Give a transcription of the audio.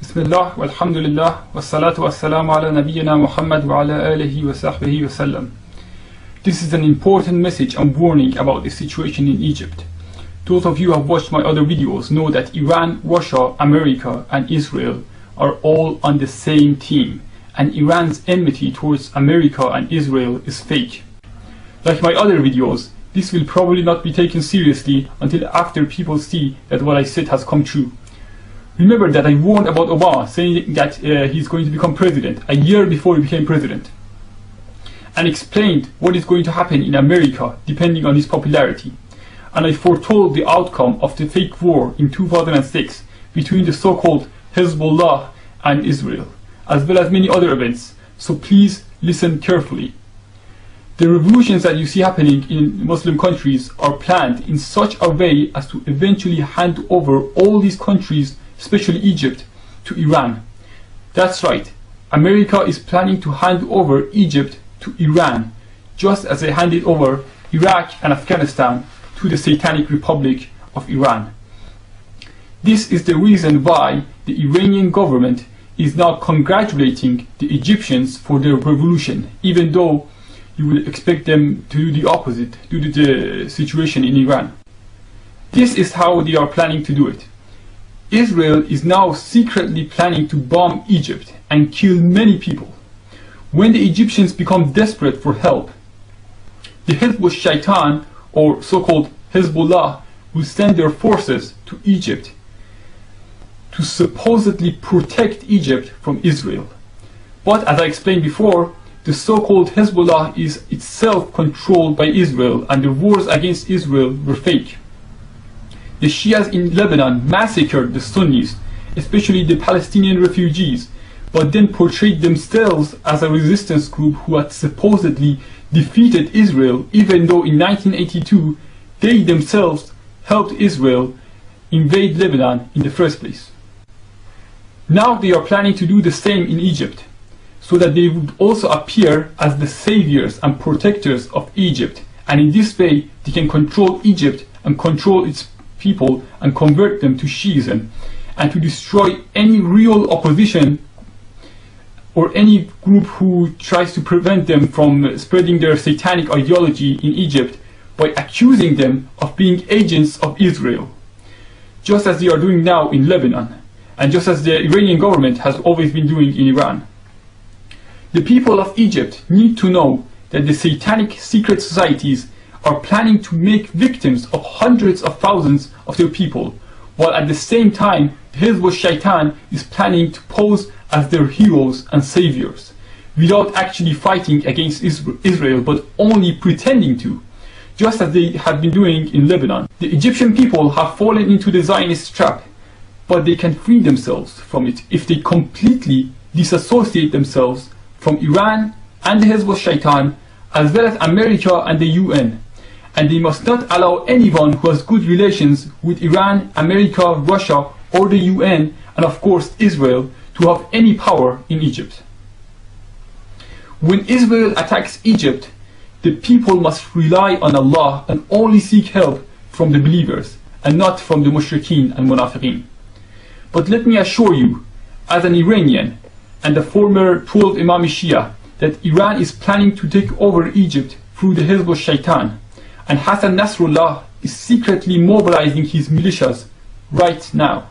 Bismillah, walhamdulillah, wassalatu wassalamu ala nabiyyina Muhammad wa ala alihi wa sahbihi wa sallam. This is an important message and warning about the situation in Egypt. Those of you who have watched my other videos know that Iran, Russia, America and Israel are all on the same team, and Iran's enmity towards America and Israel is fake. Like my other videos, this will probably not be taken seriously until after people see that what I said has come true. Remember that I warned about Obama, saying that he's going to become president a year before he became president, and explained what is going to happen in America depending on his popularity. And I foretold the outcome of the fake war in 2006 between the so-called Hezbollah and Israel, as well as many other events, so please listen carefully. The revolutions that you see happening in Muslim countries are planned in such a way as to eventually hand over all these countries, especially Egypt, to Iran. That's right, America is planning to hand over Egypt to Iran, just as they handed over Iraq and Afghanistan to the Satanic Republic of Iran. This is the reason why the Iranian government is now congratulating the Egyptians for their revolution, even though you would expect them to do the opposite due to the situation in Iran. This is how they are planning to do it. Israel is now secretly planning to bomb Egypt and kill many people. When the Egyptians become desperate for help, the Hezbollah Shaitan, or so-called Hezbollah, will send their forces to Egypt to supposedly protect Egypt from Israel. But as I explained before, the so-called Hezbollah is itself controlled by Israel, and the wars against Israel were fake. The Shias in Lebanon massacred the Sunnis, especially the Palestinian refugees, but then portrayed themselves as a resistance group who had supposedly defeated Israel, even though in 1982 they themselves helped Israel invade Lebanon in the first place. Now they are planning to do the same in Egypt, so that they would also appear as the saviors and protectors of Egypt, and in this way they can control Egypt and control its people and convert them to Shiism, and to destroy any real opposition or any group who tries to prevent them from spreading their satanic ideology in Egypt by accusing them of being agents of Israel, just as they are doing now in Lebanon, and just as the Iranian government has always been doing in Iran. The people of Egypt need to know that the satanic secret societies are planning to make victims of hundreds of thousands of their people, while at the same time Hezbollah Shaitan is planning to pose as their heroes and saviors, without actually fighting against Israel, but only pretending to, just as they have been doing in Lebanon. The Egyptian people have fallen into the Zionist trap, but they can free themselves from it if they completely disassociate themselves from Iran and the Hezbollah Shaitan, as well as America and the UN. And they must not allow anyone who has good relations with Iran, America, Russia, or the UN, and of course Israel, to have any power in Egypt. When Israel attacks Egypt, the people must rely on Allah and only seek help from the believers, and not from the mushrikeen and munafiqeen. But let me assure you, as an Iranian and a former 12th Imam Syiah, that Iran is planning to take over Egypt through the Hezbollah Shaitan, and Hassan Nasrallah is secretly mobilizing his militias right now.